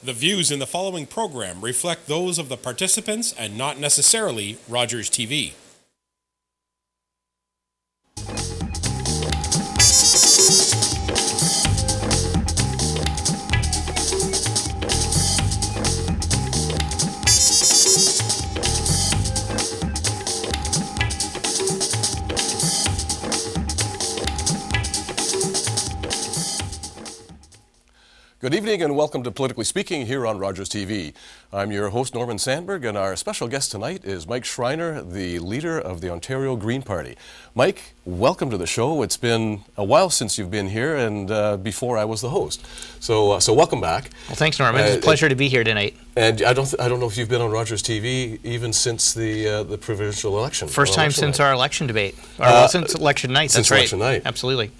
The views in the following program reflect those of the participants and not necessarily Rogers TV. Good evening and welcome to Politically Speaking here on Rogers TV. I'm your host Norman Sandberg, and our special guest tonight is Mike Schreiner, the leader of the Ontario Green Party. Mike, welcome to the show. It's been a while since you've been here, and before I was the host. So welcome back. Well, thanks, Norman. It's a pleasure to be here tonight. And I don't know if you've been on Rogers TV even since the provincial election. First time since our election debate, or since election night. Since election night, absolutely.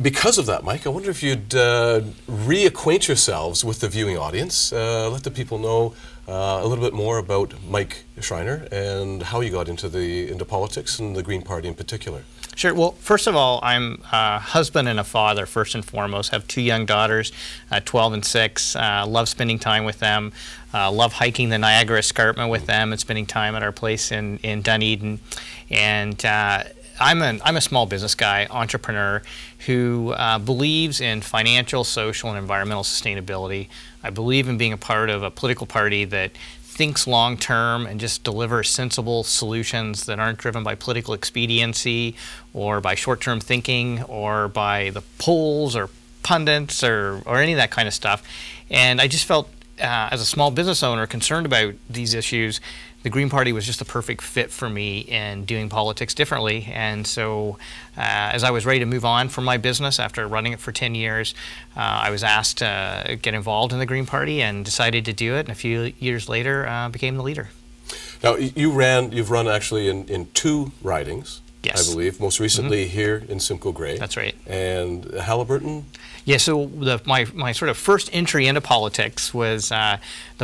Because of that, Mike, I wonder if you'd reacquaint yourselves with the viewing audience. Let the people know a little bit more about Mike Schreiner and how you got into politics and the Green Party in particular. Sure. Well, first of all, I'm a husband and a father, first and foremost. Have two young daughters, 12 and 6. Love spending time with them. Love hiking the Niagara Escarpment with them and spending time at our place in Dunedin. And I'm a small business guy, entrepreneur, who believes in financial, social, and environmental sustainability. I believe in being a part of a political party that thinks long-term and just delivers sensible solutions that aren't driven by political expediency or by short-term thinking or by the polls or pundits or any of that kind of stuff. And I just felt, as a small business owner concerned about these issues, the Green Party was just the perfect fit for me in doing politics differently. And so as I was ready to move on from my business after running it for 10 years, I was asked to get involved in the Green Party and decided to do it. And a few years later, became the leader. Now, you've run actually in 2 ridings. Yes. I believe, most recently here in Simcoe Grey. That's right. And Haliburton? Yeah, so my sort of first entry into politics was the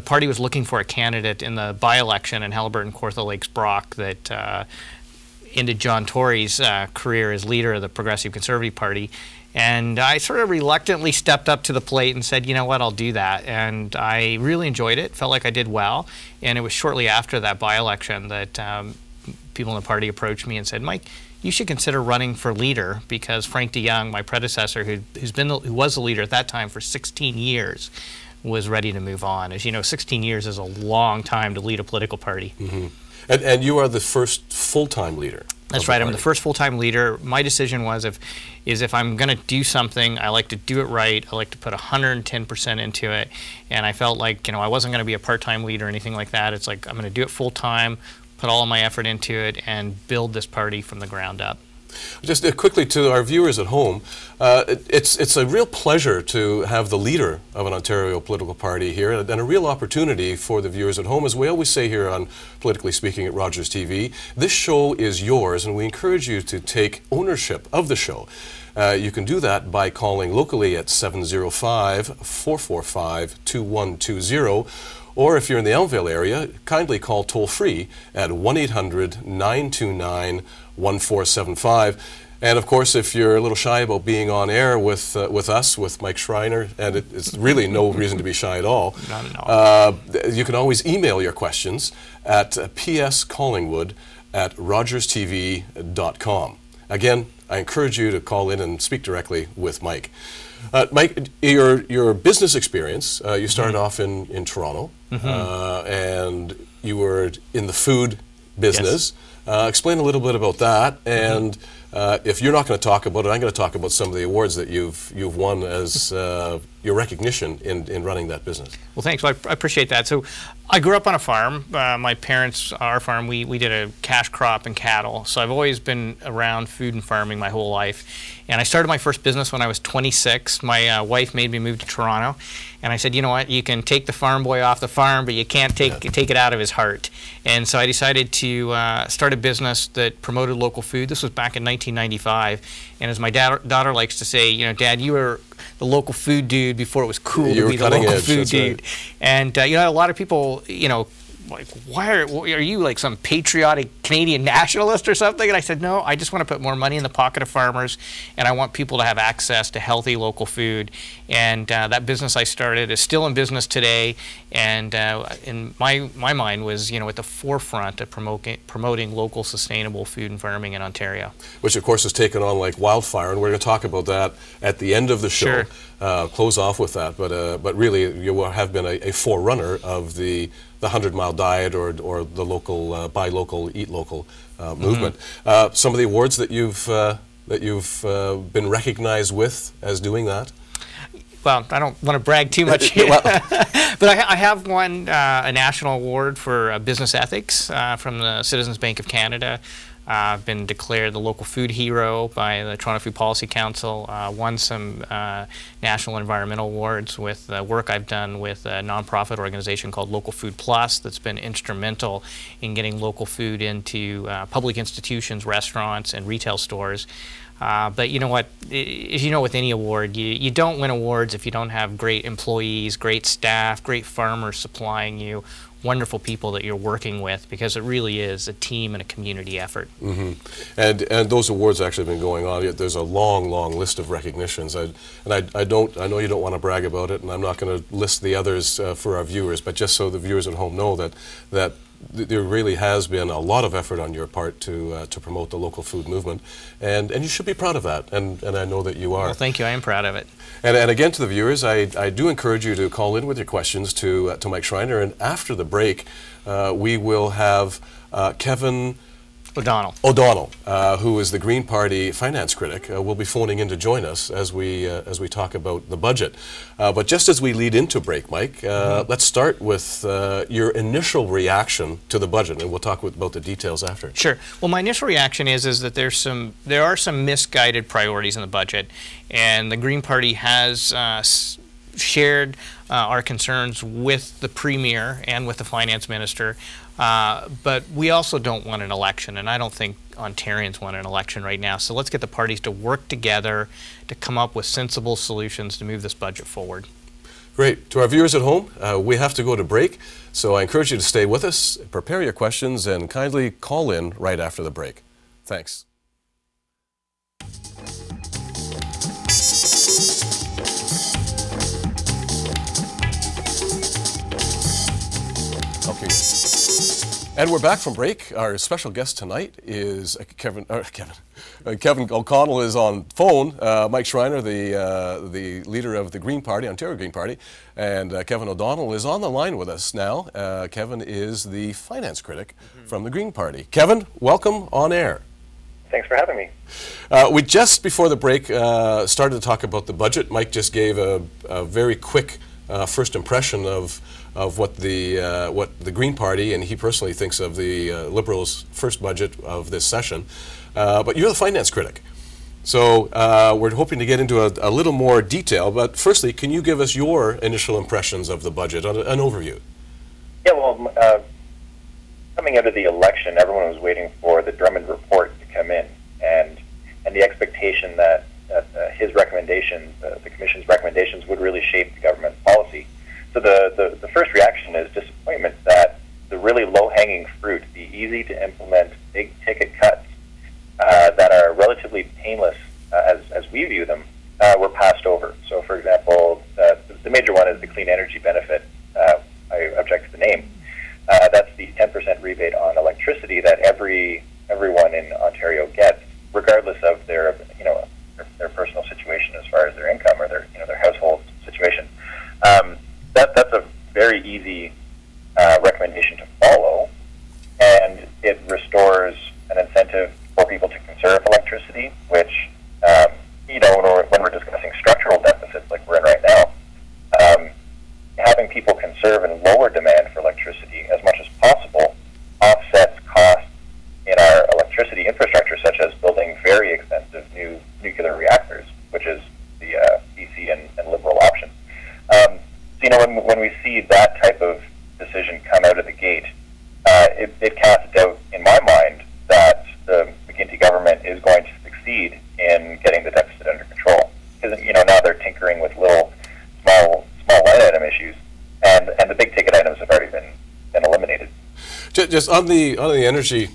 party was looking for a candidate in the by-election in Haliburton, Kawartha Lakes, Brock that ended John Tory's career as leader of the Progressive Conservative Party. And I sort of reluctantly stepped up to the plate and said, you know what, I'll do that. And I really enjoyed it, felt like I did well. And it was shortly after that by-election that people in the party approached me and said, Mike, you should consider running for leader, because Frank DeYoung, my predecessor, who was the leader at that time for 16 years, was ready to move on. As you know, 16 years is a long time to lead a political party. Mm-hmm. And you are the first full-time leader. That's right. I'm the first full-time leader. My decision was if I'm going to do something, I like to do it right. I like to put 110% into it. And I felt like, I wasn't going to be a part-time leader or anything like that. It's like I'm going to do it full-time, put all of my effort into it, and build this party from the ground up. Just quickly to our viewers at home, it's a real pleasure to have the leader of an Ontario political party here, and a real opportunity for the viewers at home. As we always say here on Politically Speaking at Rogers TV, this show is yours, and we encourage you to take ownership of the show. You can do that by calling locally at 705-445-2120, or if you're in the Elmvale area, kindly call toll-free at 1-800-929-1475. And of course, if you're a little shy about being on air with us, with Mike Schreiner, and it's really no reason to be shy at all, not at all. You can always email your questions at pscollingwood@rogerstv.com. Again, I encourage you to call in and speak directly with Mike. Mike, your business experience, you started off in Toronto, and you were in the food business. Yes. Explain a little bit about that, and if you're not going to talk about it, I'm going to talk about some of the awards that you've won as your recognition in running that business. Well, thanks. Well, I appreciate that. So I grew up on a farm. My parents, our farm, we did a cash crop and cattle. So I've always been around food and farming my whole life. And I started my first business when I was 26. My wife made me move to Toronto. And I said, you know what, you can take the farm boy off the farm, but you can't take it out of his heart. And so I decided to start a business that promoted local food. This was back in 1995. And as my daughter likes to say, Dad, you were the local food dude before it was cool to be the local food dude. Right. And a lot of people, like, why are you like some patriotic Canadian nationalist or something? And I said, no, I just want to put more money in the pocket of farmers, and I want people to have access to healthy local food. And that business I started is still in business today, and in my mind was, at the forefront of promoting local sustainable food and farming in Ontario. Which of course has taken on like wildfire, and we're going to talk about that at the end of the show. Sure. Close off with that, but really you have been a forerunner of the 100-mile diet or the local buy local, eat local movement. Some of the awards that you've been recognized with as doing that. Well, I don't want to brag too much here, but I have won a national award for business ethics from the Citizens Bank of Canada. I've been declared the local food hero by the Toronto Food Policy Council, won some national environmental awards with work I've done with a nonprofit organization called Local Food Plus that's been instrumental in getting local food into public institutions, restaurants, and retail stores. But you know what, as you know with any award, you don't win awards if you don't have great employees, great staff, great farmers supplying you, wonderful people that you're working with, because it really is a team and a community effort. And those awards actually have been going on. There's a long list of recognitions. I know you don't want to brag about it, and I'm not going to list the others for our viewers, but just so the viewers at home know that there really has been a lot of effort on your part to promote the local food movement, and you should be proud of that, and I know that you are. Well, thank you. I am proud of it. And again, to the viewers, I do encourage you to call in with your questions to Mike Schreiner, and after the break, we will have Kevin O'Donnell, who is the Green Party finance critic, will be phoning in to join us as we talk about the budget. But just as we lead into break, Mike, let's start with your initial reaction to the budget, and we'll talk about the details after. Sure. Well, my initial reaction is that there are some misguided priorities in the budget, and the Green Party has shared our concerns with the Premier and with the Finance Minister. But we also don't want an election, and I don't think Ontarians want an election right now. So let's get the parties to work together to come up with sensible solutions to move this budget forward. Great. To our viewers at home, we have to go to break, so I encourage you to stay with us, prepare your questions, and kindly call in right after the break. Thanks. Okay. And we're back from break. Our special guest tonight is Kevin O'Connell is on phone. Mike Schreiner, the leader of the Green Party, Ontario Green Party, and Kevin O'Donnell is on the line with us now. Kevin is the finance critic from the Green Party. Kevin, welcome on air. Thanks for having me. We just before the break started to talk about the budget. Mike just gave a very quick first impression of what the Green Party and he personally thinks of the Liberals' first budget of this session. But you're the finance critic, so we're hoping to get into a little more detail. But firstly, can you give us your initial impressions of the budget, an overview? Yeah, well, coming out of the election, everyone was waiting for the Drummond report to come in, and the expectation that his recommendations, the Commission's recommendations, would really shape the government policy. So the first reaction is disappointment that the really low-hanging fruit, the easy-to-implement big-ticket cuts that are relatively painless as we view them, were passed over. So, for example, the major one is the clean energy benefit. I object to the name. That's the 10% rebate on electricity that everyone in Ontario gets, regardless of their personal situation as far as their income or their household situation. That's a very easy recommendation to follow, and it restores an incentive for people to conserve electricity, which, when we're discussing structural deficits like we're in right now, having people conserve and lower demand for electricity as much as possible offsets costs in our electricity infrastructure, such as building very expensive new nuclear reactors, which is the BC and Liberal option. When we see that type of decision come out of the gate, it casts doubt in my mind that the McGuinty government is going to succeed in getting the deficit under control. Because now they're tinkering with little small line item issues, and the big ticket items have already been eliminated. just on the energy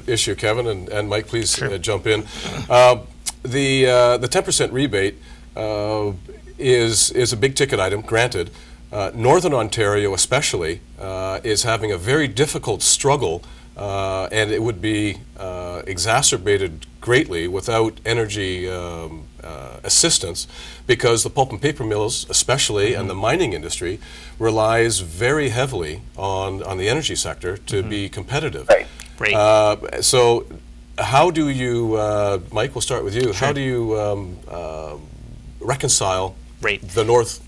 issue, Kevin and Mike, please jump in. The 10% rebate is a big ticket item, granted. Northern Ontario especially is having a very difficult struggle, and it would be exacerbated greatly without energy assistance, because the pulp and paper mills especially and the mining industry relies very heavily on the energy sector to be competitive. Right. So how do you, Mike, we'll start with you, how do you reconcile the North?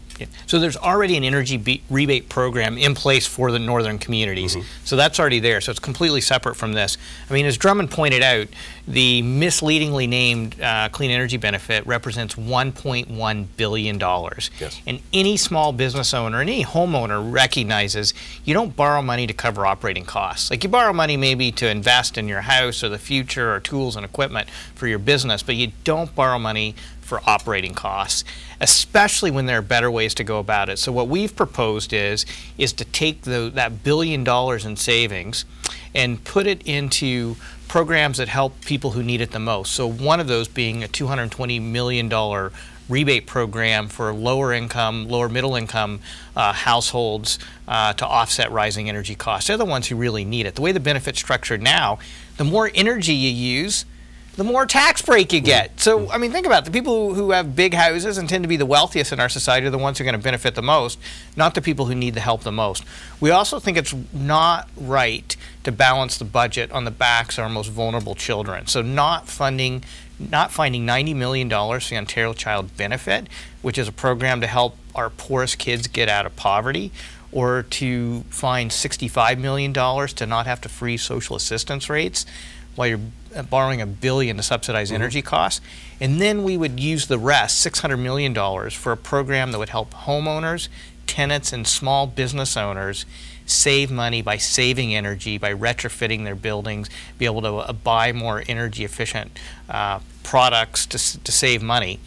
So there's already an energy rebate program in place for the northern communities. So that's already there. So it's completely separate from this. I mean, as Drummond pointed out, the misleadingly named clean energy benefit represents $1.1 billion. Yes. And any small business owner and any homeowner recognizes you don't borrow money to cover operating costs. Like, you borrow money maybe to invest in your house or the future or tools and equipment for your business, but you don't borrow money for operating costs, especially when there are better ways to go about it. So what we've proposed is to take that $1 billion in savings and put it into programs that help people who need it the most. So one of those being a $220 million rebate program for lower income, lower middle income households to offset rising energy costs. They're the ones who really need it. The way the benefit's structured now, the more energy you use, the more tax break you get. So, I mean, think about it. The people who have big houses and tend to be the wealthiest in our society are the ones who are going to benefit the most, not the people who need the help the most. We also think it's not right to balance the budget on the backs of our most vulnerable children. So not finding $90 million for the Ontario Child Benefit, which is a program to help our poorest kids get out of poverty, or to find $65 million to not have to freeze social assistance rates while you're borrowing $1 billion to subsidize energy costs. And then we would use the rest, $600 million, for a program that would help homeowners, tenants, and small business owners save money by saving energy, by retrofitting their buildings, be able to buy more energy efficient products to save money.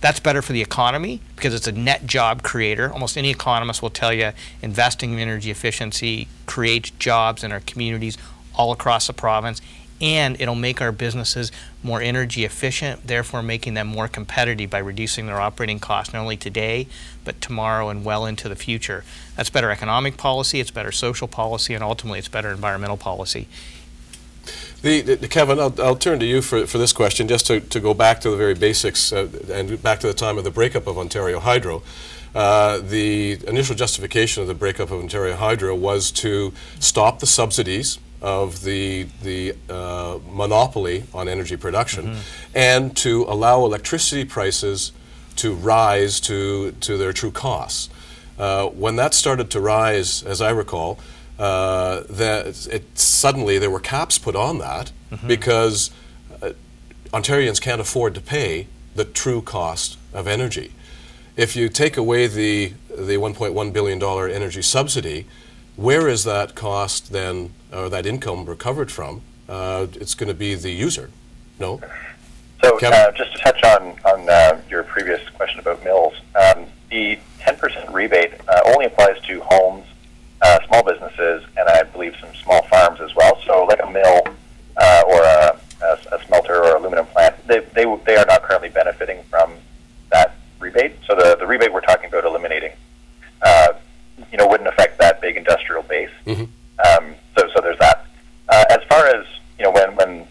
That's better for the economy because it's a net job creator. Almost any economist will tell you investing in energy efficiency creates jobs in our communities all across the province, and it'll make our businesses more energy efficient, therefore making them more competitive by reducing their operating costs, not only today, but tomorrow and well into the future. That's better economic policy, it's better social policy, and ultimately it's better environmental policy. Kevin, I'll turn to you for this question, just to go back to the very basics and back to the time of the breakup of Ontario Hydro. The initial justification of the breakup of Ontario Hydro was to stop the subsidies of the monopoly on energy production, and to allow electricity prices to rise to their true costs. When that started to rise, as I recall, suddenly there were caps put on that because Ontarians can't afford to pay the true cost of energy. If you take away the $1.1 billion energy subsidy, where is that cost then, or that income recovered from? It's going to be the user, no? So just to touch on your previous question about mills, the 10% rebate only applies to homes, small businesses, and I believe some small farms as well. So like a mill or a smelter or aluminum plant, they are not currently benefiting from that rebate. So the rebate we're talking about eliminating wouldn't affect that big industrial base. So there's that. As far as when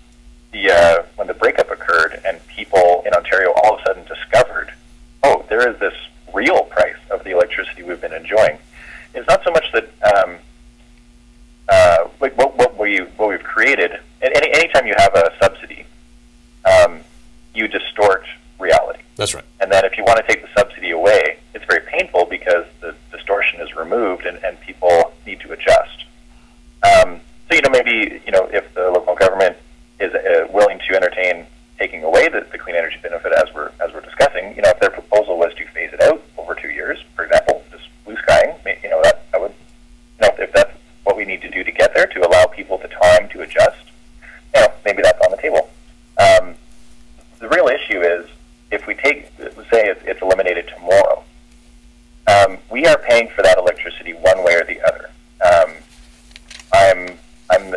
the breakup occurred and people in Ontario all of a sudden discovered, oh, there is this real price of the electricity we've been enjoying. It's not so much that like what we've created. Anytime you have a subsidy, you distort reality. That's right. And then if you want to take the subsidy away, it's very painful because the distortion is removed and people need to adjust. So maybe if the local government is willing to entertain taking away the clean energy benefit as we're discussing, if their proposal was to phase it out over 2 years, for example, just blue skying, that would, if that's what we need to do to get there, to allow people the time to adjust, maybe that's on the table. The real issue is if we say it's eliminated tomorrow, we are paying for that electricity one way or the other. I'm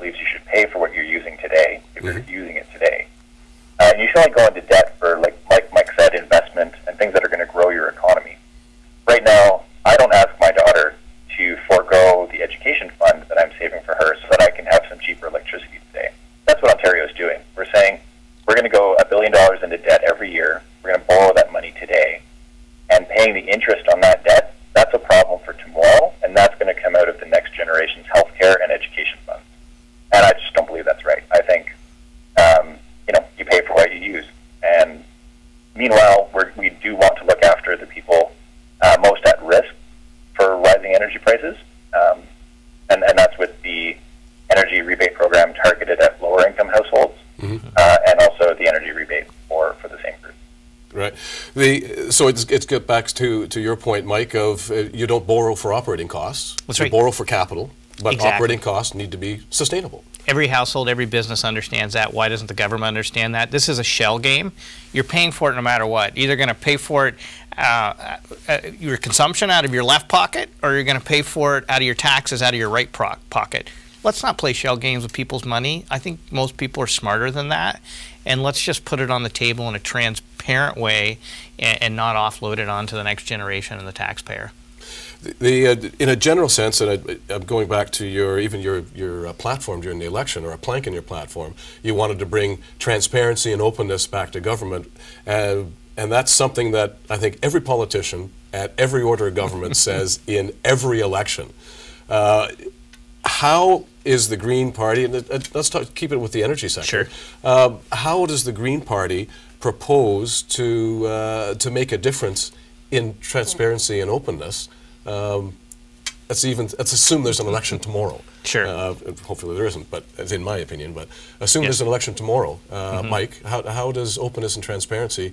believes you should pay for what you're using today, if you're using it today. And you should only go into debt for, like Mike said, investment and things that are going to grow your economy. Right now, I don't ask my daughter to forego the education fund that I'm saving for her so that I can have some cheaper electricity today. That's what Ontario is doing. We're saying we're going to go $1 billion into debt every year. We're going to borrow that money today. And paying the interest on that debt, that's a problem for tomorrow, and that's going to come out of the next generation's healthcare and education funds. And I just don't believe that's right. I think, you pay for what you use. And meanwhile, we do want to look after the people most at risk for rising energy prices. And that's with the energy rebate program targeted at lower income households, and also the energy rebate for the same group. Right. So it's get back to your point, Mike, of you don't borrow for operating costs. That's you right. borrow for capital, but Exactly. operating costs need to be sustainable. Every household, every business understands that. Why doesn't the government understand that? This is a shell game. You're paying for it no matter what. Either going to pay for it your consumption out of your left pocket, or you're going to pay for it out of your taxes out of your right pocket. Let's not play shell games with people's money. I think most people are smarter than that. And let's just put it on the table in a transparent way and not offload it onto the next generation and the taxpayer. In a general sense, and I'm going back to your platform during the election, or a plank in your platform, you wanted to bring transparency and openness back to government, and that's something that I think every politician at every order of government says in every election. How is the Green Party, and let's keep it with the energy sector, Sure. How does the Green Party propose to make a difference in transparency and openness? Let's assume there's an election tomorrow. Sure. Hopefully there isn't, but in my opinion. But assume there's an election tomorrow. Mike, how does openness and transparency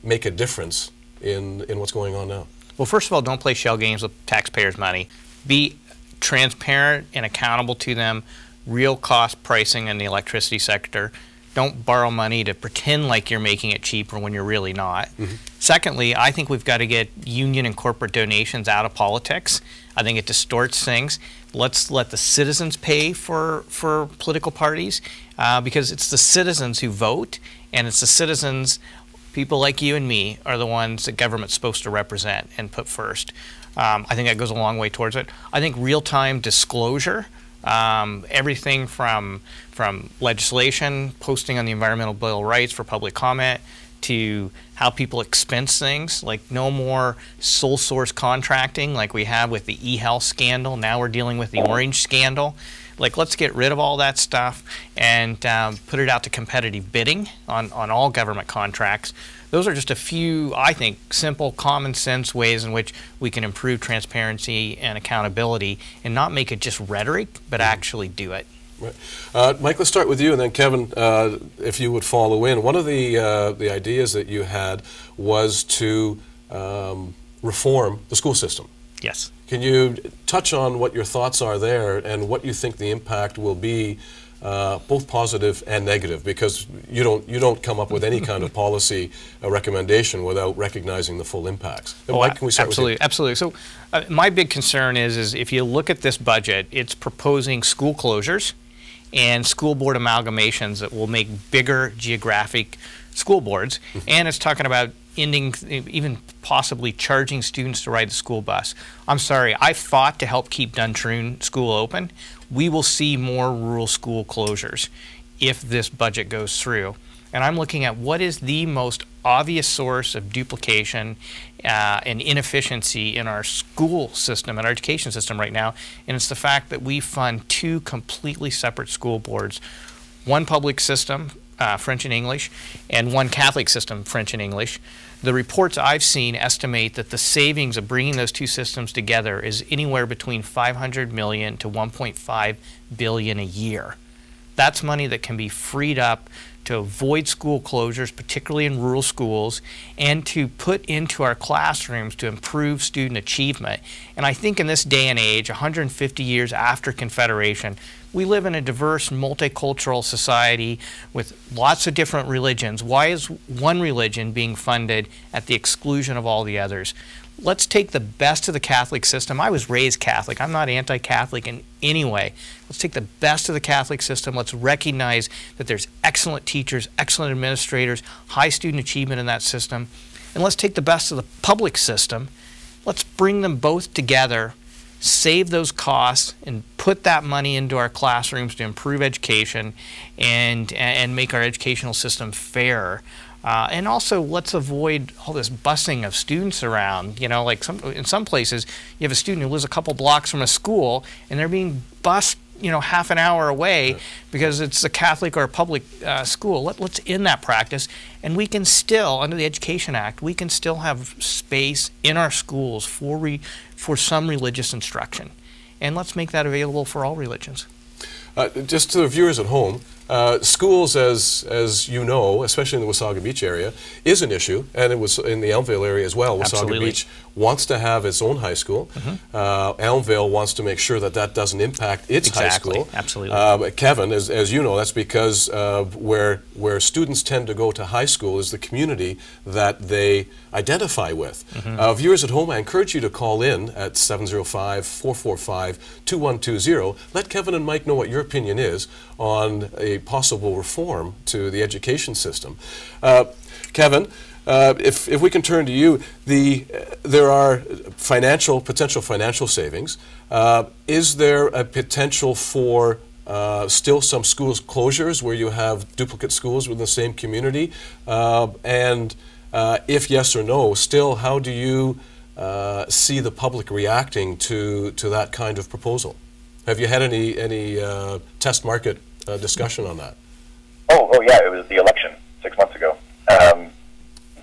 make a difference in what's going on now? Well, first of all, don't play shell games with taxpayers' money. Be transparent and accountable to them. Real cost pricing in the electricity sector. Don't borrow money to pretend like you're making it cheaper when you're really not. Secondly, I think we've got to get union and corporate donations out of politics. I think it distorts things. Let's let the citizens pay for political parties, because it's the citizens who vote, and it's the citizens, people like you and me, are the ones that government's supposed to represent and put first. I think that goes a long way towards it. I think real-time disclosure, everything from legislation, posting on the Environmental Bill of Rights for public comment, to how people expense things, like no more sole source contracting like we have with the e-health scandal. Now we're dealing with the Orange scandal. Like, let's get rid of all that stuff and put it out to competitive bidding on all government contracts. Those are just a few, I think, simple, common sense ways in which we can improve transparency and accountability and not make it just rhetoric, but actually do it. Right. Mike, let's start with you, and then Kevin, if you would follow in. One of the ideas that you had was to reform the school system. Yes. Can you touch on what your thoughts are there and what you think the impact will be, both positive and negative? Because you don't come up with any kind of policy recommendation without recognizing the full impacts. And Mike, can we start with you? Absolutely. So my big concern is if you look at this budget, it's proposing school closures and school board amalgamations that will make bigger geographic school boards, and it's talking about ending, even possibly charging students to ride the school bus. I'm sorry, I fought to help keep Duntroon School open. We will see more rural school closures if this budget goes through. And I'm looking at what is the most obvious source of duplication and inefficiency in our school system, in our education system right now, and it's the fact that we fund two completely separate school boards, one public system, French and English, and one Catholic system, French and English. The reports I've seen estimate that the savings of bringing those two systems together is anywhere between $500 million to $1.5 billion a year. That's money that can be freed up to avoid school closures, particularly in rural schools, and to put into our classrooms to improve student achievement. And I think in this day and age, 150 years after Confederation, We live in a diverse, multicultural society with lots of different religions. Why is one religion being funded at the exclusion of all the others? Let's take the best of the Catholic system. I was raised Catholic. I'm not anti-Catholic in any way. Let's take the best of the Catholic system. Let's recognize that there's excellent teachers, excellent administrators, high student achievement in that system. And let's take the best of the public system. Let's bring them both together, save those costs, and put that money into our classrooms to improve education and make our educational system fairer. And also, let's avoid all this busing of students around. You know, like in some places, you have a student who lives a couple blocks from a school, and they're being bused, you know, half an hour away because it's a Catholic or a public school. Let's end that practice, and we can still, under the Education Act, we can still have space in our schools for some religious instruction, and let's make that available for all religions. Just to the viewers at home, schools, as you know, especially in the Wasaga Beach area, is an issue, and it was in the Elmvale area as well. Wasaga Beach wants to have its own high school. Elmvale wants to make sure that that doesn't impact its high school. Absolutely. Kevin, as you know, that's because where students tend to go to high school is the community that they identify with. Viewers at home, I encourage you to call in at 705-445-2120. Let Kevin and Mike know what your opinion is on a possible reform to the education system. Kevin, if we can turn to you, there are potential financial savings. Is there a potential for still some schools closures where you have duplicate schools within the same community? And if yes or no, still, how do you see the public reacting to that kind of proposal? Have you had any test market discussion on that? Oh yeah, it was the election 6 months ago.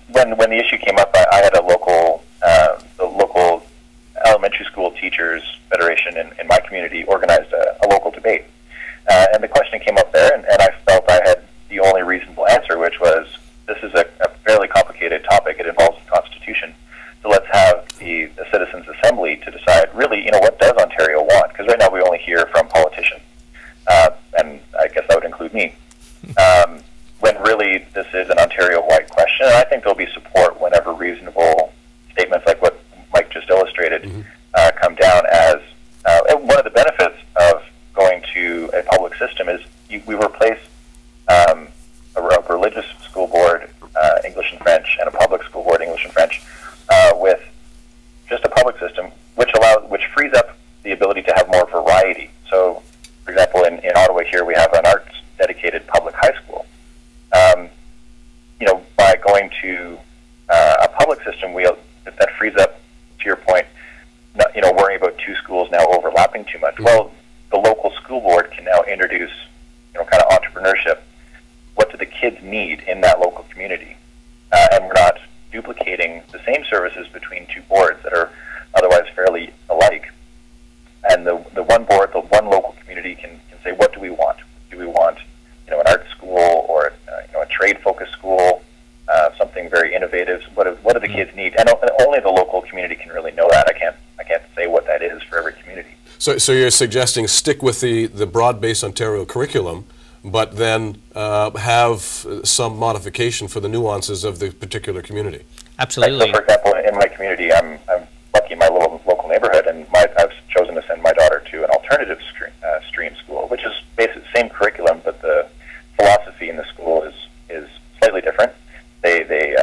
When the issue came up, I had the local elementary school teachers federation in my community organized a local debate, and the question came up there, and I felt I had the only reasonable answer, which was, this is a fairly complicated topic. It involves the Constitution. So let's have the Citizens' Assembly to decide, really, what does Ontario want? Because right now we only hear from politicians, and I guess that would include me. When really this is an Ontario-wide question, and I think there'll be support whenever reasonable statements like what Mike just illustrated come down as one of the benefits of going to a public system is we replace a religious school board, English and French, and a public school board, English and French, with just a public system, which frees up the ability to have more variety. So, for example, in Ottawa here, we have an arts-dedicated public high school. By going to a public system, that frees up, to your point, worrying about two schools now overlapping too much. Well, the local school board can now introduce, kind of entrepreneurship. What do the kids need in that local community? And we're not duplicating the same services between two boards that are otherwise fairly alike. And the one board, the one local community can say, what do we want? Do we want, an art school or a trade-focused school, something very innovative? What do the kids need? And only the local community can really know that. I can't say what that is for every community. So you're suggesting stick with the broad-based Ontario curriculum, but then have some modification for the nuances of the particular community. Absolutely. So, for example, in my community, I'm lucky in my little local neighborhood, and I've chosen to send my daughter to an alternative stream school, which is basically the same curriculum, but the philosophy in the school is slightly different. They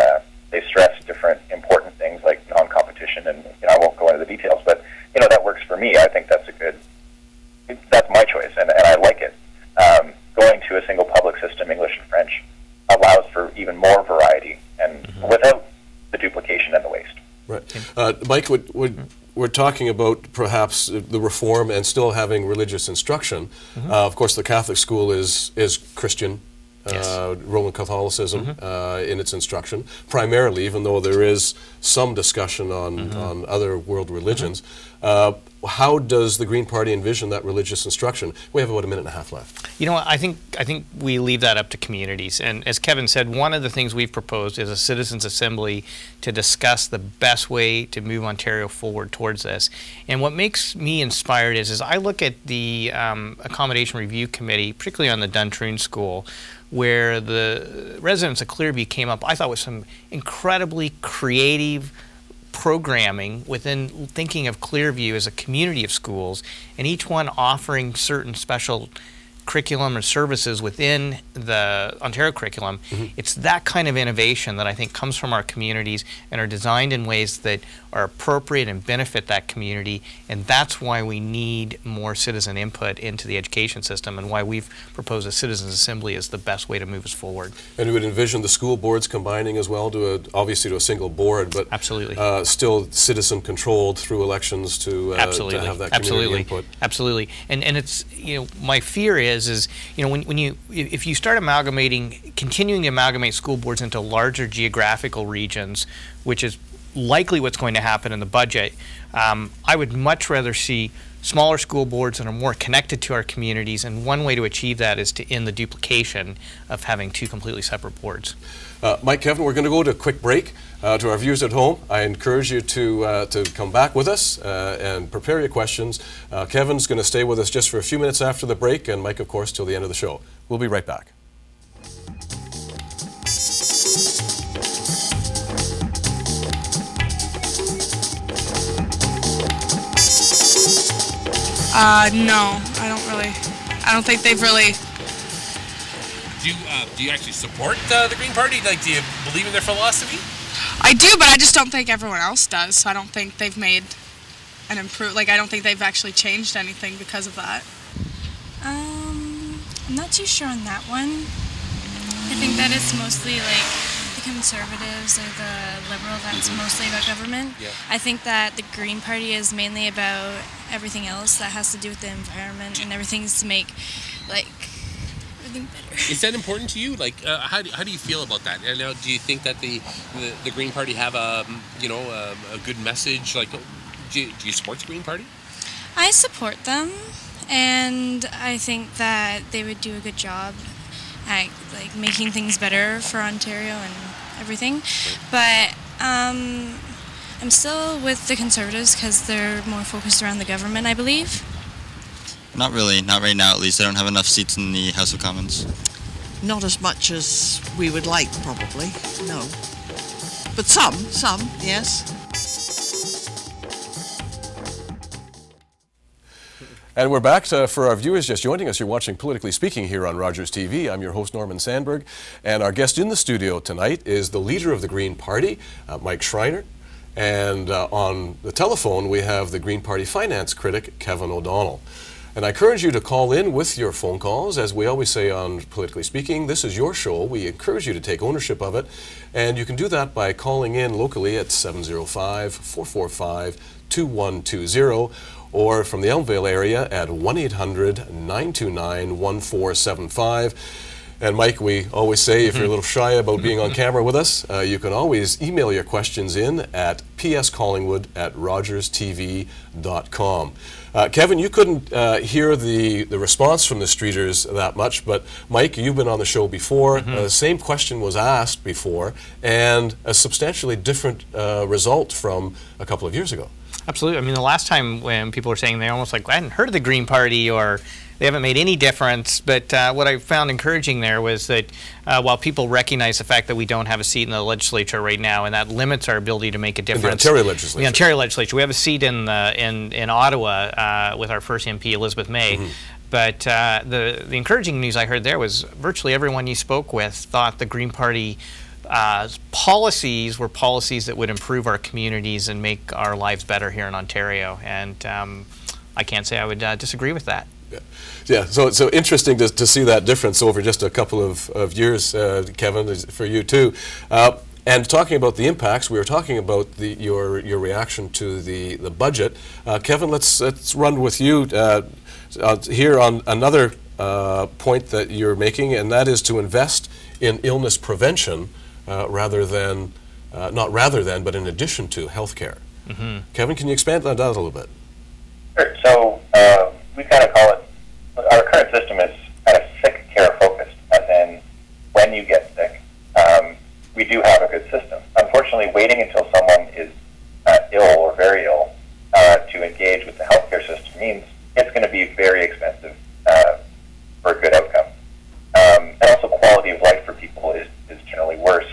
stress different important things like non-competition, and I won't go into the details, but that works for me. I think that's that's my choice, and I like it. Going to a single public system, English and French, allows for even more variety and without the duplication and the waste. Right. Mike, we're talking about perhaps the reform and still having religious instruction. Of course, the Catholic school is Christian Yes. Roman Catholicism in its instruction, primarily, even though there is some discussion on other world religions. How does the Green Party envision that religious instruction? We have about a minute and a half left. You know what, I think we leave that up to communities. And as Kevin said, one of the things we've proposed is a citizens' assembly to discuss the best way to move Ontario forward towards this. And what makes me inspired is I look at the Accommodation Review Committee, particularly on the Duntroon School, where the residents of Clearview came up, I thought, with some incredibly creative programming within thinking of Clearview as a community of schools, and each one offering certain special curriculum or services within the Ontario curriculum. It's that kind of innovation that I think comes from our communities and are designed in ways that are appropriate and benefit that community, and that's why we need more citizen input into the education system and why we've proposed a citizens' assembly as the best way to move us forward. And you would envision the school boards combining as well to obviously to a single board, but absolutely still citizen controlled through elections to have that community input. Absolutely. And it's, you know, my fear is you know, if you start continuing to amalgamate school boards into larger geographical regions, which is likely what's going to happen in the budget, I would much rather see smaller school boards that are more connected to our communities, and one way to achieve that is to end the duplication of having two completely separate boards. Mike, Kevin, we're going to go to a quick break. To our viewers at home, I encourage you to come back with us and prepare your questions. Kevin's going to stay with us just for a few minutes after the break, and Mike, of course, till the end of the show. We'll be right back. No, I don't think they've really. Do you actually support the Green Party? Like, do you believe in their philosophy? I do, but I just don't think everyone else does. So I don't think they've made an improve. Like, I don't think they've actually changed anything because of that. I'm not too sure on that one. I think that it's mostly like the Conservatives or the Liberal that's mostly about government. Yeah. I think that the Green Party is mainly about everything else that has to do with the environment, and everything's to make like everything better. Is that important to you? Like, how do you feel about that? And now, do you think that the Green Party have a good message? Like, do you support the Green Party? I support them, and I think that they would do a good job at like making things better for Ontario and everything. But I'm still with the Conservatives because they're more focused around the government, I believe. Not really, not right now at least. I don't have enough seats in the House of Commons. Not as much as we would like, probably, no. But some, yes. And we're back for our viewers just joining us. You're watching Politically Speaking here on Rogers TV. I'm your host, Norman Sandberg. And our guest in the studio tonight is the leader of the Green Party, Mike Schreiner. And on the telephone, we have the Green Party finance critic, Kevin O'Donnell. And I encourage you to call in with your phone calls. As we always say on Politically Speaking, this is your show. We encourage you to take ownership of it. And you can do that by calling in locally at 705-445-2120, or from the Elmvale area at 1-800-929-1475. And Mike, we always say if you're a little shy about being on camera with us, you can always email your questions in at pscollingwood@rogerstv.com. Kevin, you couldn't hear the response from the streeters that much, but Mike, you've been on the show before. The same question was asked before, and a substantially different result from a couple of years ago. Absolutely. I mean, the last time when people were saying they almost like, I hadn't heard of the Green Party, or they haven't made any difference. But what I found encouraging there was that while people recognize the fact that we don't have a seat in the legislature right now, and that limits our ability to make a difference. In the Ontario legislature. The Ontario legislature. We have a seat in Ottawa with our first MP, Elizabeth May. But the encouraging news I heard there was virtually everyone you spoke with thought the Green Party policies were policies that would improve our communities and make our lives better here in Ontario. And I can't say I would disagree with that. Yeah, so interesting to see that difference over just a couple of years, Kevin, for you too. And talking about the impacts, we were talking about your reaction to the budget. Kevin, let's run with you here on another point that you're making, and that is to invest in illness prevention rather than, but in addition to healthcare. Kevin, can you expand on that a little bit? Sure. So we kind of call it, our current system is kind of sick care focused, as in when you get sick, we do have a good system. Unfortunately, waiting until someone is ill or very ill to engage with the healthcare system means it's going to be very expensive for a good outcome. And also quality of life for people is generally worse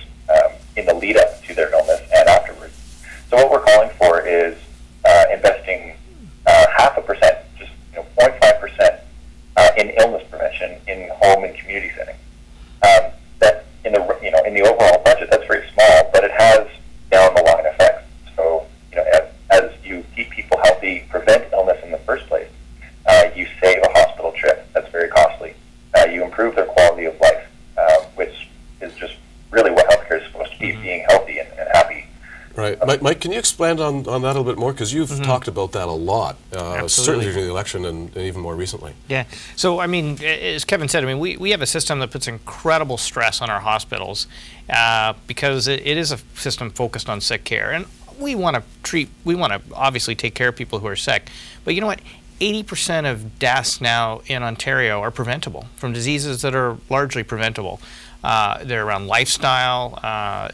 in the lead up to their illness and afterwards. So what we're calling for is investing 0.5%, just 0.5% in illness prevention in home and community settings. That in the overall budget, that's very small, but it has down the line effects. So as you keep people healthy, prevent illness in the first place, you save a hospital trip that's very costly. You improve their quality of life, which is just really what healthcare is supposed to be, being healthy and happy. Right. Mike, can you expand on that a little bit more? Because you've talked about that a lot, certainly during the election and even more recently. Yeah. So, I mean, as Kevin said, I mean, we have a system that puts incredible stress on our hospitals because it is a system focused on sick care. And we want to obviously take care of people who are sick. But you know what? 80% of deaths now in Ontario are preventable from diseases that are largely preventable. They're around lifestyle,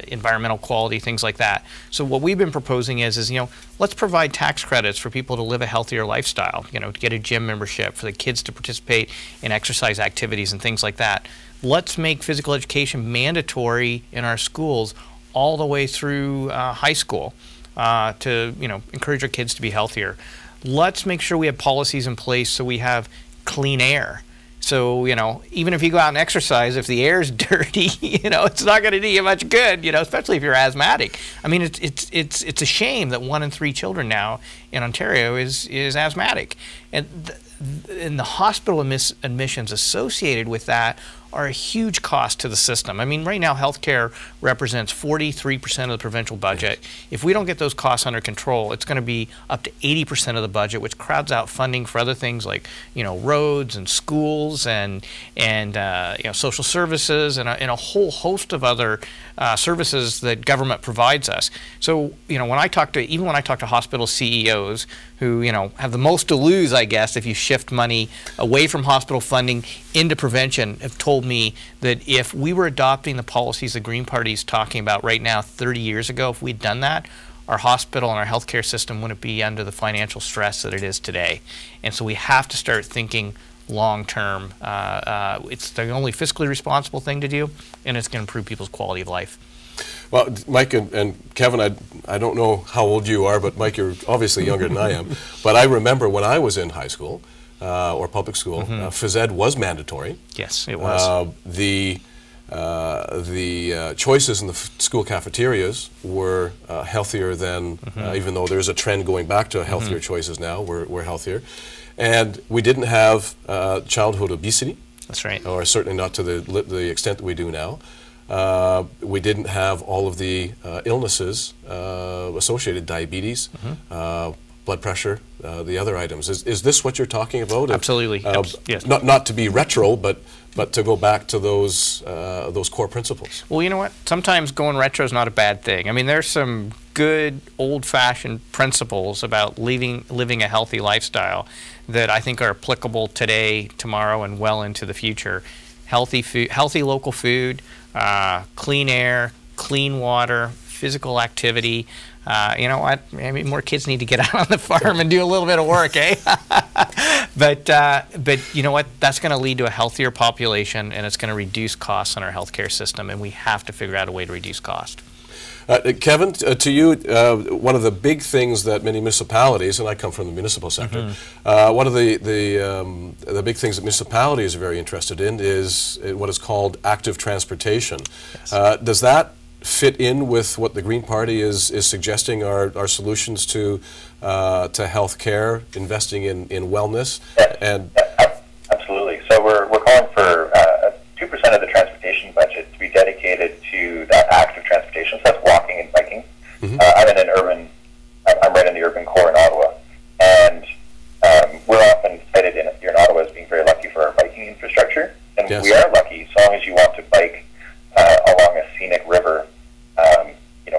environmental quality, things like that. So what we've been proposing is let's provide tax credits for people to live a healthier lifestyle, to get a gym membership, for the kids to participate in exercise activities and things like that. Let's make physical education mandatory in our schools all the way through high school to encourage our kids to be healthier. Let's make sure we have policies in place so we have clean air. So, even if you go out and exercise, if the air is dirty, it's not going to do you much good, especially if you're asthmatic. I mean, it's a shame that 1 in 3 children now in Ontario is asthmatic. And the hospital admissions associated with that are a huge cost to the system. I mean, right now, healthcare represents 43% of the provincial budget. If we don't get those costs under control, it's going to be up to 80% of the budget, which crowds out funding for other things like, roads and schools and social services and a whole host of other services that government provides us. So, when I talk to hospital CEOs who, have the most to lose, I guess, if you shift money away from hospital funding into prevention, have told me that if we were adopting the policies the Green Party is talking about right now 30 years ago, if we'd done that, our hospital and our healthcare system wouldn't be under the financial stress that it is today. And so we have to start thinking long term. It's the only fiscally responsible thing to do, and it's going to improve people's quality of life. Well, Mike and Kevin, I don't know how old you are, but Mike, you're obviously younger than I am. But I remember when I was in high school or public school, phys ed was mandatory. Yes, it was. The choices in the school cafeterias were healthier than, even though there's a trend going back to healthier choices now, we're healthier. And we didn't have childhood obesity. That's right. Or certainly not to the extent that we do now. We didn't have all of the illnesses associated, diabetes, blood pressure, the other items. Is this what you're talking about? Absolutely. Yes. Not to be retro, but to go back to those core principles. Well, you know what? Sometimes going retro is not a bad thing. I mean, there's some good old-fashioned principles about living a healthy lifestyle that I think are applicable today, tomorrow, and well into the future. Healthy food, healthy local food, clean air, clean water, physical activity. You know what? Maybe more kids need to get out on the farm and do a little bit of work, eh? But you know what? That's going to lead to a healthier population, and it's going to reduce costs on our healthcare system, and we have to figure out a way to reduce cost. Kevin, to you, one of the big things that many municipalities, and I come from the municipal sector, one of the big things that municipalities are very interested in is what is called active transportation. Yes. Does that fit in with what the Green Party is suggesting are solutions to health care, investing in wellness? Yes. And absolutely. So we're calling for 2% of the transportation budget to be dedicated to that active transportation. So that's walking and biking. I'm right in the urban core in Ottawa, and we're often cited here in Ottawa as being very lucky for our biking infrastructure. Yes. we are lucky, so long as you want to bike along a scenic river,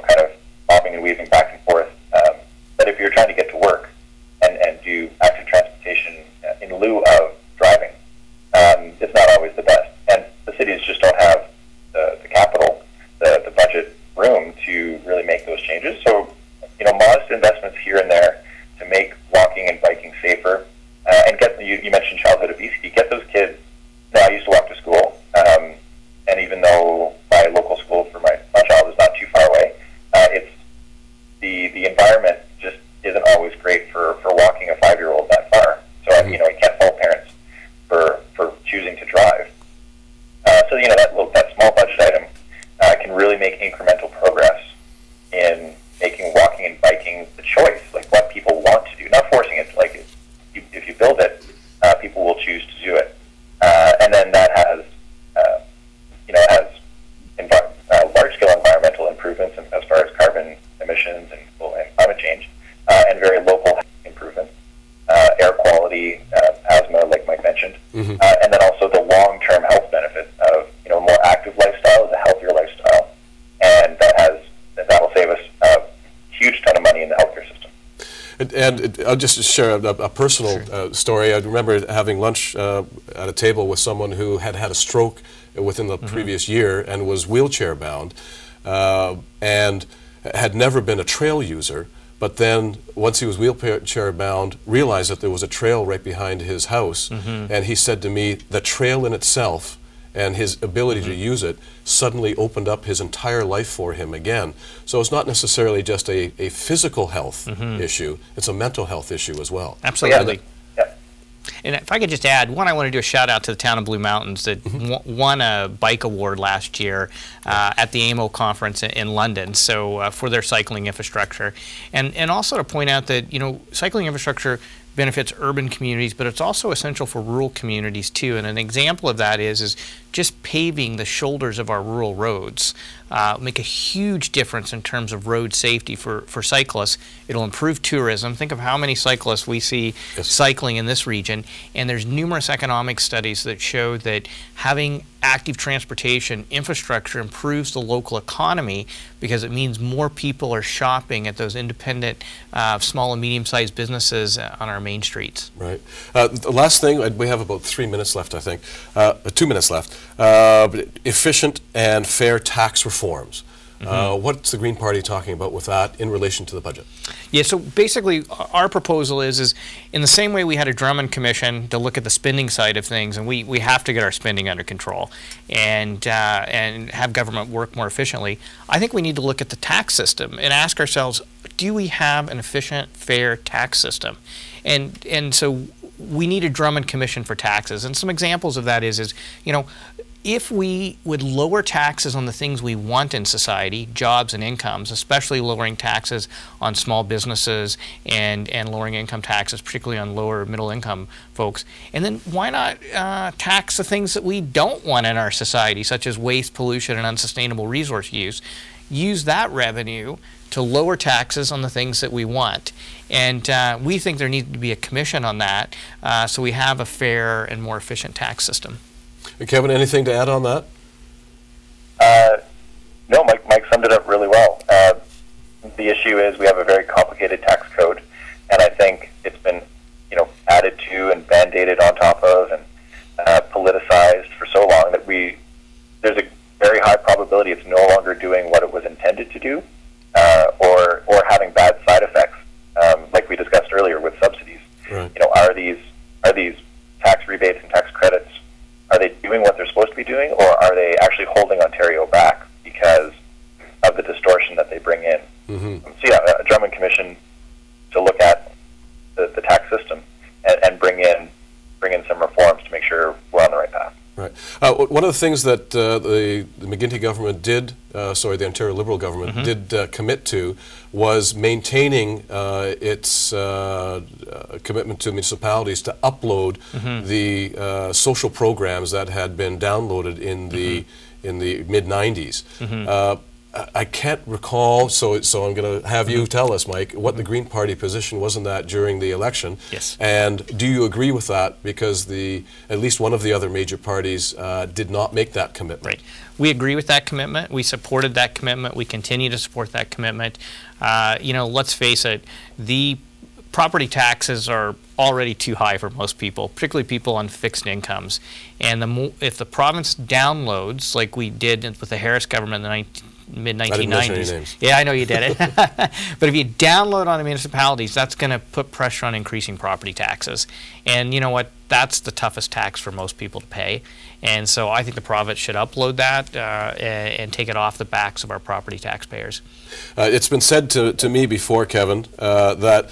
kind of bobbing and weaving back and forth. But if you're trying to get to work and do active transportation in lieu of driving, it's not always the best. And the cities just don't have the capital, the budget room to really make those changes. So, modest investments here and there to make walking and biking safer, and you mentioned childhood obesity. Get those kids. I used to walk to school, and even though my local school for my child is not too far away, it's the environment just isn't always great for walking a 5-year-old that far. So you can't fault parents for choosing to drive. So that small budget item can really make incremental progress in making walking and biking the choice, like what people want to do, not forcing it. Like if you build it, people will choose to do it, and then that has large-scale environmental improvements as far as carbon emissions and climate change, and very local improvements, air quality, asthma, like Mike mentioned, and then also the long-term health benefits of a more active lifestyle is a healthier lifestyle, and that'll save us a huge ton of money in the healthcare system. And I'll just share a personal story. I remember having lunch at a table with someone who had had a stroke within the previous year and was wheelchair bound, and had never been a trail user, but then once he was wheelchair bound, realized that there was a trail right behind his house, and he said to me, the trail in itself and his ability to use it suddenly opened up his entire life for him again. So it's not necessarily just a physical health issue, it's a mental health issue as well. Absolutely. And if I could just add, I want to do a shout out to the town of Blue Mountains that won a bike award last year at the AMO conference in London, so for their cycling infrastructure. And also to point out that, cycling infrastructure benefits urban communities, but it's also essential for rural communities too. And an example of that is just paving the shoulders of our rural roads make a huge difference in terms of road safety for cyclists. It'll improve tourism. Think of how many cyclists we see cycling in this region, and there's numerous economic studies that show that having active transportation infrastructure improves the local economy because it means more people are shopping at those independent small and medium-sized businesses on our main streets. Right. The last thing, we have about 3 minutes left, I think, 2 minutes left. Efficient and fair tax reforms. What's the Green Party talking about with that in relation to the budget? Yeah, so basically our proposal is in the same way we had a Drummond Commission to look at the spending side of things, and we have to get our spending under control and have government work more efficiently. I think we need to look at the tax system and ask ourselves, do we have an efficient, fair tax system? And so we need a Drummond Commission for taxes. And some examples of that is if we would lower taxes on the things we want in society, jobs and incomes, especially lowering taxes on small businesses and lowering income taxes, particularly on lower middle income folks, and then why not tax the things that we don't want in our society, such as waste, pollution, and unsustainable resource use. Use that revenue to lower taxes on the things that we want. And we think there needs to be a commission on that so we have a fair and more efficient tax system. Kevin, anything to add on that? No, Mike summed it up really well. The issue is we have a very complicated tax code, and I think it's been, added to and band-aided on top of and politicized for so long that there's a very high probability it's no longer doing what it was intended to do, or having bad side effects, like we discussed earlier with subsidies. Right. Are these tax rebates and tax credits, are they doing what they're supposed to be doing, or are they actually holding Ontario back because of the distortion that they bring in? So yeah, a Drummond Commission to look at the tax system and bring in some reforms to make sure we're on the right path. Right. One of the things that the McGuinty government did, the Ontario Liberal government did commit to was maintaining its commitment to municipalities to upload the social programs that had been downloaded in the mid-90s. I can't recall, so I'm going to have you tell us, Mike, what the Green Party position was on that during the election. Yes. And do you agree with that? Because at least one of the other major parties did not make that commitment. Right. We agree with that commitment. We supported that commitment. We continue to support that commitment. Let's face it, the property taxes are already too high for most people, particularly people on fixed incomes. And if the province downloads, like we did with the Harris government in the mid-1990s. I didn't mention any names. Yeah, I know you did it. But if you download on the municipalities, that's going to put pressure on increasing property taxes. And you know what? That's the toughest tax for most people to pay. And so I think the province should upload that and take it off the backs of our property taxpayers. It's been said to me before, Kevin, that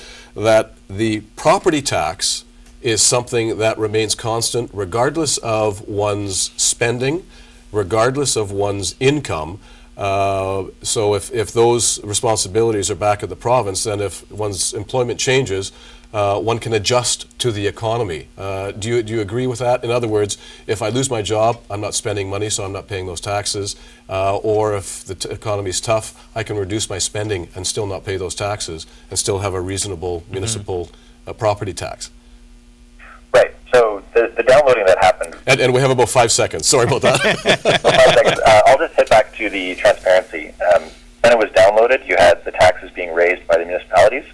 the property tax is something that remains constant regardless of one's spending, regardless of one's income. So if those responsibilities are back at the province, then if one's employment changes, one can adjust to the economy. Do you agree with that? In other words, if I lose my job, I'm not spending money, so I'm not paying those taxes. Or if the economy is tough, I can reduce my spending and still not pay those taxes and still have a reasonable municipal property tax. Right. So the downloading that happened. And we have about 5 seconds. Sorry about that. 5 seconds. I'll just hit back to the transparency. When it was downloaded, you had the taxes being raised by the municipalities,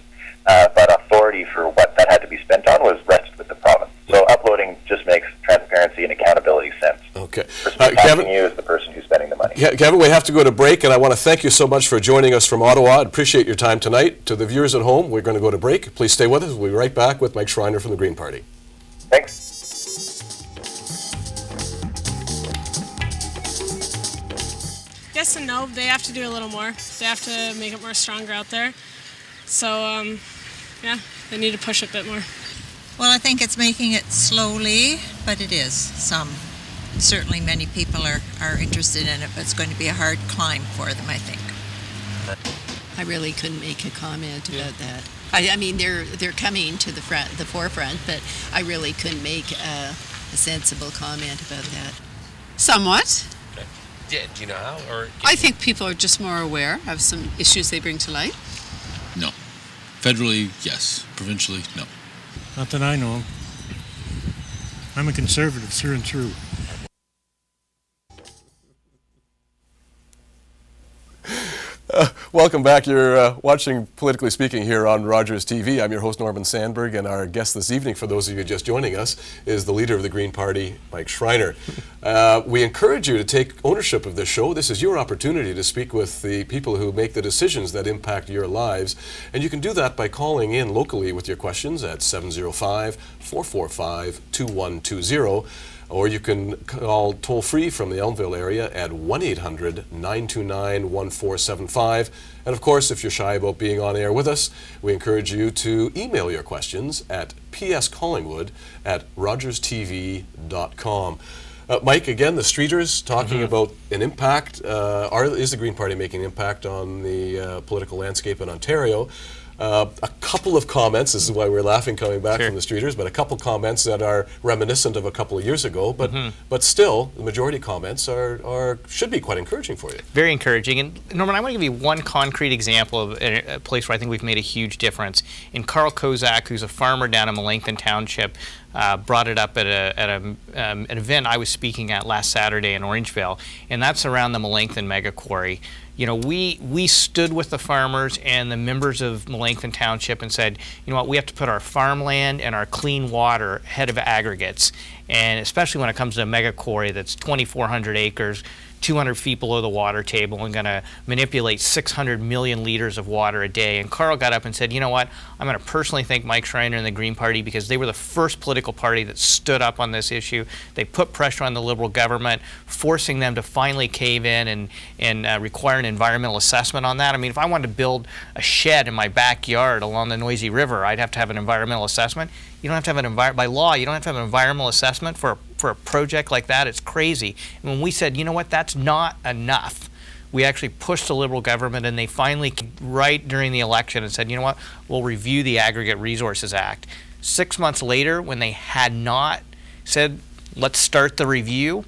but authority for what that had to be spent on was rested with the province. So uploading just makes transparency and accountability sense. Okay. Kevin, you as the person who's spending the money. Kevin, we have to go to break, and I want to thank you so much for joining us from Ottawa. I appreciate your time tonight. To the viewers at home, we're going to go to break. Please stay with us. We'll be right back with Mike Schreiner from the Green Party. Thanks. Yes and no. They have to do a little more. They have to make it more stronger out there. So, yeah, they need to push it a bit more. Well, I think it's making it slowly, but it is. Certainly many people are interested in it, but it's going to be a hard climb for them, I think. I really couldn't make a comment about that. I mean, they're coming to the forefront, but I really couldn't make a sensible comment about that. Somewhat. Okay. Yeah, do you know how? I think people are just more aware of some issues they bring to light. No. Federally, yes. Provincially, no. Not that I know of. I'm a conservative through and through. Welcome back. You're watching Politically Speaking here on Rogers TV. I'm your host, Norman Sandberg, and our guest this evening, for those of you just joining us, is the leader of the Green Party, Mike Schreiner. We encourage you to take ownership of this show. This is your opportunity to speak with the people who make the decisions that impact your lives, and you can do that by calling in locally with your questions at 705-445-2120. Or you can call toll-free from the Elmville area at 1-800-929-1475. And of course, if you're shy about being on air with us, we encourage you to email your questions at pscollingwood@rogerstv.com. Mike, again, the Streeters talking about an impact. Is the Green Party making an impact on the political landscape in Ontario? A couple of comments, this is why we're laughing coming back from the Streeters, but a couple comments that are reminiscent of a couple of years ago, but still, the majority comments should be quite encouraging for you. Very encouraging. And Norman, I want to give you one concrete example of a place where I think we've made a huge difference. And Carl Kozak, who's a farmer down in Melanchthon Township, brought it up at an event I was speaking at last Saturday in Orangeville, and that's around the Melanchthon Mega Quarry. You know, we stood with the farmers and the members of Melanchthon Township and said, you know what, we have to put our farmland and our clean water ahead of aggregates, and especially when it comes to a mega quarry that's 2,400 acres, 200 feet below the water table, and going to manipulate 600 million liters of water a day. And Carl got up and said, you know what, I'm going to personally thank Mike Schreiner and the Green Party, because they were the first political party that stood up on this issue. They put pressure on the Liberal government, forcing them to finally cave in and require an environmental assessment on that. I mean, if I wanted to build a shed in my backyard along the Noisy River, I'd have to have an environmental assessment. You don't have to have by law, you don't have to have an environmental assessment for a project like that. It's crazy. And when we said, you know what, that's not enough, we actually pushed the Liberal government, and they finally, right during the election, and said, you know what, we'll review the Aggregate Resources Act. 6 months later, when they had not said, let's start the review,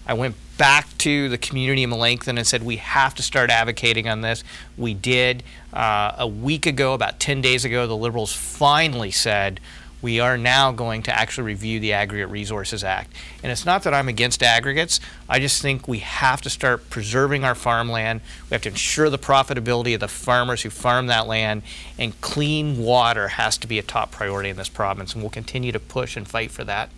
I went back to the community in Melanchthon and said, we have to start advocating on this. We did. A week ago, about 10 days ago, the Liberals finally said, we are now going to actually review the Aggregate Resources Act. And it's not that I'm against aggregates. I just think we have to start preserving our farmland. We have to ensure the profitability of the farmers who farm that land, and clean water has to be a top priority in this province, and we'll continue to push and fight for that.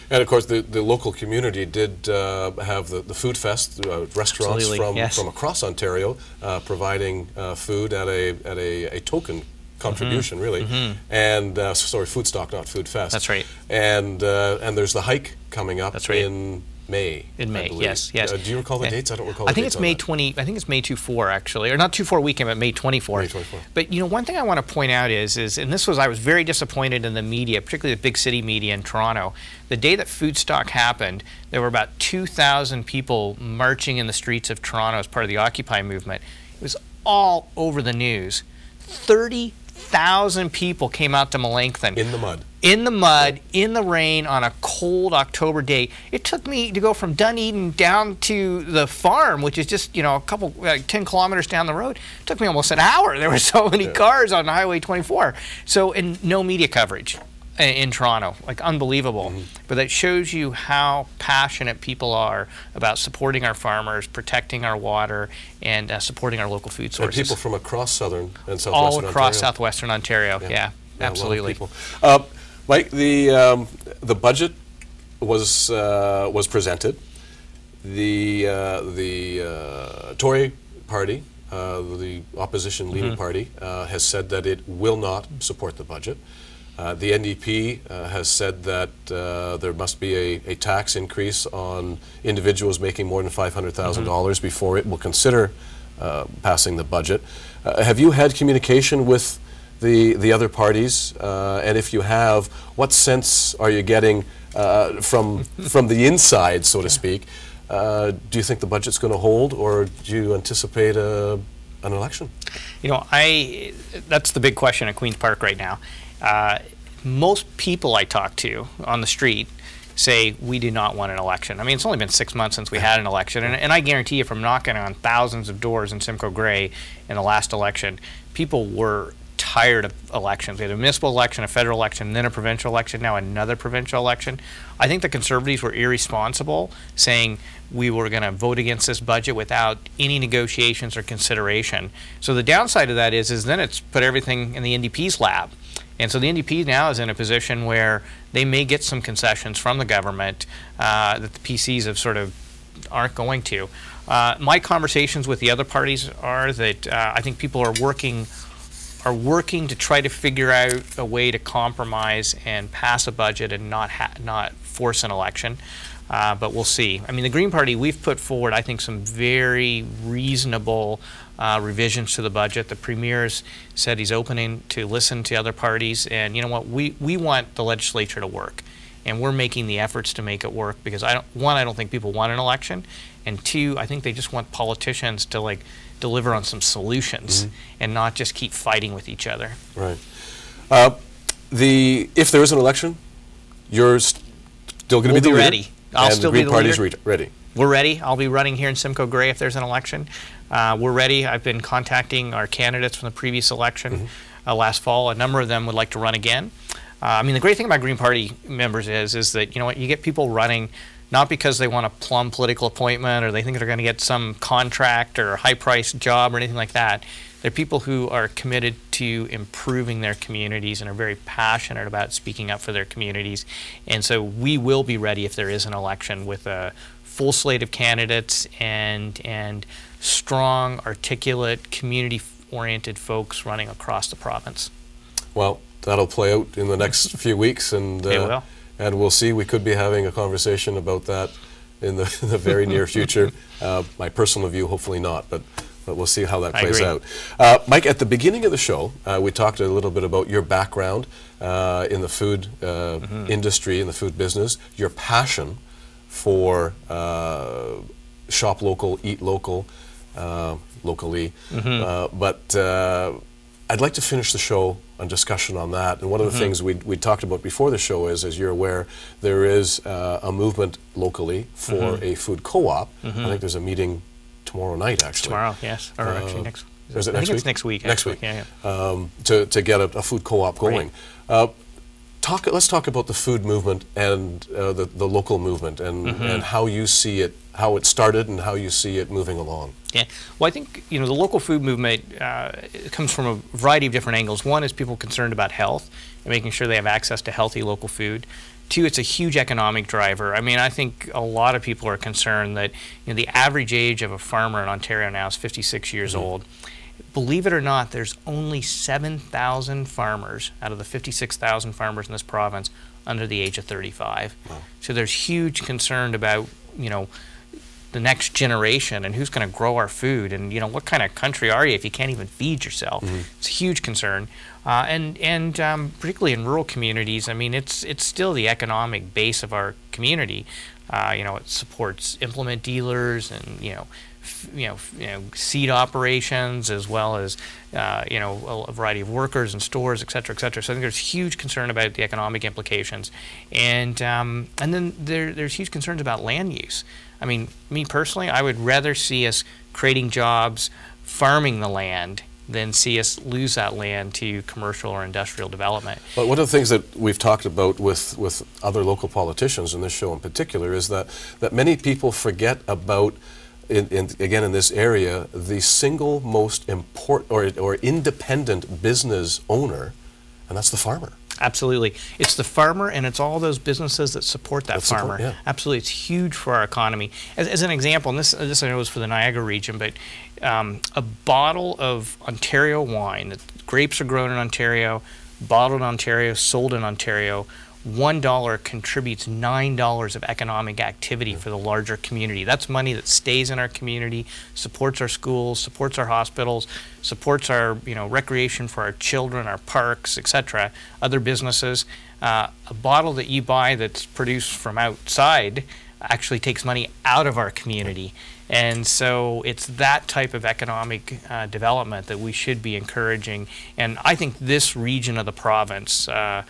And of course, the local community did have the Food Fest, restaurants from across Ontario providing food at a token contribution, really. And sorry, Food Stock, not Food Fest. That's right. And there's the hike coming up in May. In May, yes. Do you recall the dates? I don't recall. I think it's May 20. I think it's May 24 actually, or not 24 weekend, but May 24. May 24. But you know, one thing I want to point out is, and this was, I was very disappointed in the media, particularly the big city media in Toronto. The day that Food Stock happened, there were about 2,000 people marching in the streets of Toronto as part of the Occupy movement. It was all over the news. 30,000 people came out to Melanchthon. In the mud. In the mud, in the rain, on a cold October day. It took me to go from Dunedin down to the farm, which is just, you know, a couple, 10 kilometers down the road. It took me almost an hour. There were so many cars on Highway 24. So, and no media coverage in Toronto, like unbelievable. But that shows you how passionate people are about supporting our farmers, protecting our water, and supporting our local food sources. And people from across southern and southwestern all across Ontario. southwestern Ontario, yeah, absolutely. Mike, the budget was presented. The Tory party, the opposition leading party, has said that it will not support the budget. The NDP has said that there must be a tax increase on individuals making more than $500,000 before it will consider passing the budget. Have you had communication with the other parties, and if you have, what sense are you getting from the inside, so to speak? Do you think the budget's going to hold, or do you anticipate an election? You know, that's the big question at Queen's Park right now. Most people I talk to on the street say we do not want an election. I mean, it's only been 6 months since we had an election, and I guarantee you, from knocking on thousands of doors in Simcoe Grey in the last election, people were tired of elections. We had a municipal election, a federal election, then a provincial election, now another provincial election. I think the Conservatives were irresponsible saying we were going to vote against this budget without any negotiations or consideration. So the downside of that is then it's put everything in the NDP's lap. And so the NDP now is in a position where they may get some concessions from the government that the PCs have sort of aren't going to. My conversations with the other parties are that I think people are working to try to figure out a way to compromise and pass a budget and not force an election. But we'll see. I mean, the Green Party, we've put forward, I think, some very reasonable revisions to the budget. The Premier's said he's opening to listen to other parties. And you know what? We want the legislature to work. And we're making the efforts to make it work because, I don't think people want an election. And two, I think they just want politicians to, like, deliver on some solutions and not just keep fighting with each other. Right. If there is an election, you're still going to be the leader? Ready. I'll still be the leader. The Green Party's ready. We're ready. I'll be running here in Simcoe Grey if there's an election. We're ready. I've been contacting our candidates from the previous election last fall. A number of them would like to run again. I mean, the great thing about Green Party members is that, you know what, you get people running not because they want a plum political appointment or they think they're going to get some contract or high-priced job or anything like that. They're people who are committed to improving their communities and are very passionate about speaking up for their communities. And so we will be ready if there is an election with a full slate of candidates and strong, articulate, community-oriented folks running across the province. Well, that'll play out in the next few weeks, and and we'll see. We could be having a conversation about that in the very near future. My personal view, hopefully not, but we'll see how that plays out. Mike, at the beginning of the show, we talked a little bit about your background in the food industry, in the food business, your passion for shop local, eat local, locally. But I'd like to finish the show on discussion on that. And one of the things we talked about before the show is, as you're aware, there is a movement locally for a food co-op. I think there's a meeting tomorrow night, actually. Tomorrow, yes. Or actually next. Is it I next think week? it's next week. Next week. Yeah. To get a food co-op going. Let's talk about the food movement and the local movement and how you see it, how it started and how you see it moving along. Yeah, well, I think the local food movement it comes from a variety of different angles. One is people concerned about health and making sure they have access to healthy local food. Two, it's a huge economic driver. I mean, I think a lot of people are concerned that the average age of a farmer in Ontario now is 56 years old. Believe it or not, there's only 7,000 farmers out of the 56,000 farmers in this province under the age of 35. Wow. So there's huge concern about, the next generation and who's going to grow our food, and what kind of country are you if you can't even feed yourself? It's a huge concern, and particularly in rural communities. I mean, it's still the economic base of our community. It supports implement dealers and seed operations, as well as a variety of workers and stores, et cetera, et cetera. So I think there's huge concern about the economic implications, and then there's huge concerns about land use. I mean, me personally, I would rather see us creating jobs, farming the land, than see us lose that land to commercial or industrial development. But one of the things that we've talked about with other local politicians in this show in particular is that many people forget about, again in this area, the single most important or independent business owner, and that's the farmer. Absolutely. It's the farmer, and it's all those businesses that support that farmer. Yeah. Absolutely. It's huge for our economy. As an example, and this I know is for the Niagara region, but a bottle of Ontario wine, grapes are grown in Ontario, bottled in Ontario, sold in Ontario, $1 contributes $9 of economic activity for the larger community. That's money that stays in our community, supports our schools, supports our hospitals, supports our recreation for our children, our parks, etc., other businesses. A bottle that you buy that's produced from outside actually takes money out of our community. And so it's that type of economic development that we should be encouraging. And I think this region of the province, the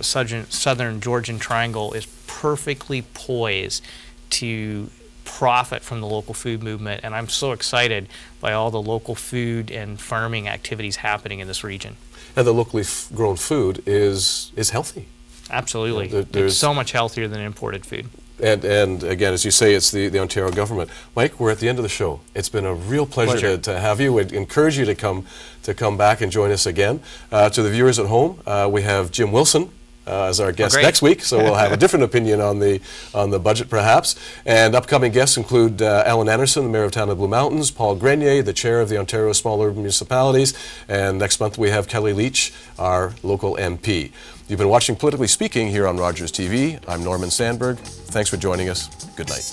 southern Georgian Triangle, is perfectly poised to profit from the local food movement, and I'm so excited by all the local food and farming activities happening in this region. And the locally grown food is healthy. Absolutely. It's so much healthier than imported food. And again, as you say, it's the Ontario government. Mike, we're at the end of the show. It's been a real pleasure. To have you. We'd encourage you to come back and join us again. To the viewers at home, we have Jim Wilson as our guest next week, so we'll have a different opinion on the budget perhaps. And upcoming guests include Alan Anderson, the Mayor of Town of Blue Mountains, Paul Grenier, the Chair of the Ontario Small Urban Municipalities, and next month we have Kelly Leach, our local MP. You've been watching Politically Speaking here on Rogers TV. I'm Norman Sandberg. Thanks for joining us. Good night.